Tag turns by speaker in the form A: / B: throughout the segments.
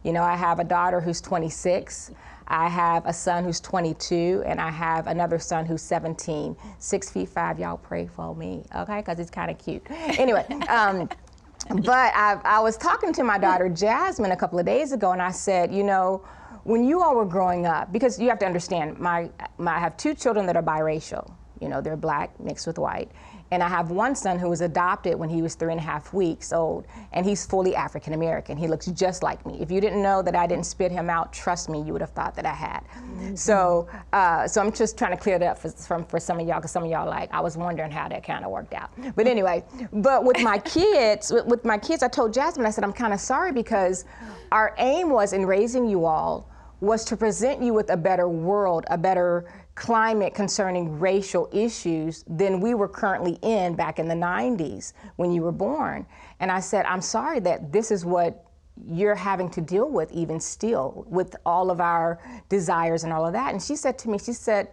A: You know, I have a daughter who's 26. I have a son who's 22, and I have another son who's 17. 6'5". Y'all pray for me, okay? Because it's kind of cute. Anyway, but I was talking to my daughter Jasmine a couple of days ago, and I said, you know, when you all were growing up, because you have to understand, I have 2 children that are biracial. You know, they're black mixed with white. And I have one son who was adopted when he was 3.5 weeks old, and he's fully African American. He looks just like me. If you didn't know that I didn't spit him out, trust me, you would have thought that I had. Mm-hmm. So I'm just trying to clear that up for some of y'all, because some of y'all I was wondering how that kind of worked out. But anyway, but with my kids, I told Jasmine, I said, I'm kind of sorry, because our aim was in raising you all was to present you with a better world, a better climate concerning racial issues than we were currently in back in the 90s when you were born. And I said, I'm sorry that this is what you're having to deal with even still, with all of our desires and all of that. And she said to me, she said,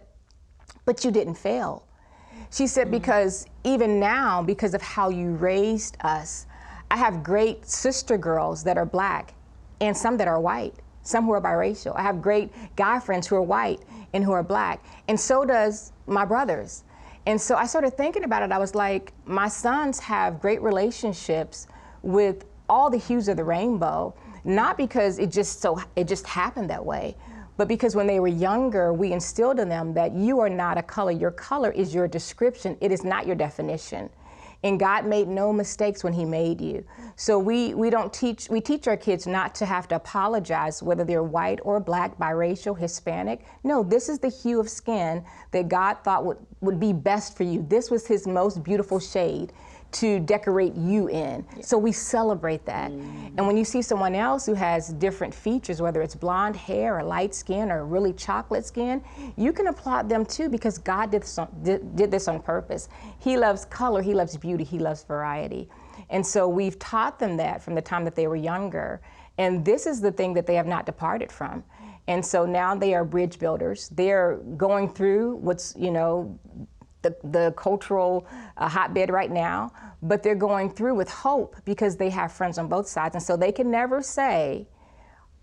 A: but you didn't fail. She said, because even now, because of how you raised us, I have great sister girls that are black and some that are white, some who are biracial. I have great guy friends who are white and who are black, and so does my brothers. And so I started thinking about it. I was like, my sons have great relationships with all the hues of the rainbow, not because it just happened that way, but because when they were younger, we instilled in them that you are not a color. Your color is your description. It is not your definition. And God made no mistakes when he made you. So we teach our kids not to have to apologize whether they're white or black, biracial, Hispanic. No, this is the hue of skin that God thought would be best for you. This was his most beautiful shade to decorate you in. Yeah. So we celebrate that. And when you see someone else who has different features, whether it's blonde hair or light skin or really chocolate skin, you can applaud them too, because God did this on purpose. He loves color, he loves beauty, he loves variety. And so we've taught them that from the time that they were younger. And this is the thing that they have not departed from. And so now they are bridge builders. They're going through what's, you know, the cultural hotbed right now, but they're going through with hope because they have friends on both sides. And so they can never say,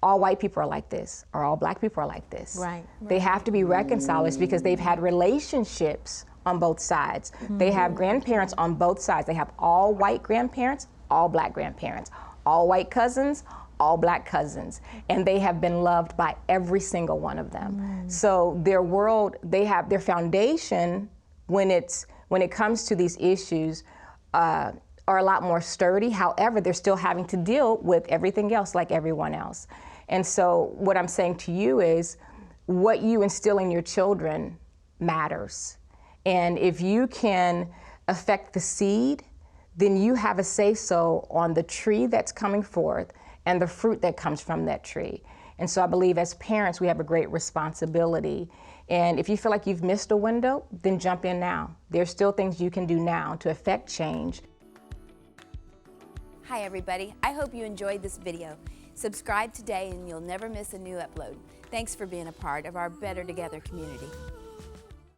A: all white people are like this, or all black people are like this. Right. They have to be reconcilers because they've had relationships on both sides. They have grandparents on both sides. They have all white grandparents, all black grandparents, all white cousins, all black cousins, and they have been loved by every single one of them. So their world, they have their foundation when it comes to these issues are a lot more sturdy. However, they're still having to deal with everything else like everyone else. And so what I'm saying to you is what you instill in your children matters. And if you can affect the seed, then you have a say-so on the tree that's coming forth and the fruit that comes from that tree. And so I believe as parents, we have a great responsibility. And if you feel like you've missed a window, then jump in now. There's still things you can do now to affect change.
B: Hi everybody, I hope you enjoyed this video. Subscribe today and you'll never miss a new upload. Thanks for being a part of our Better Together community.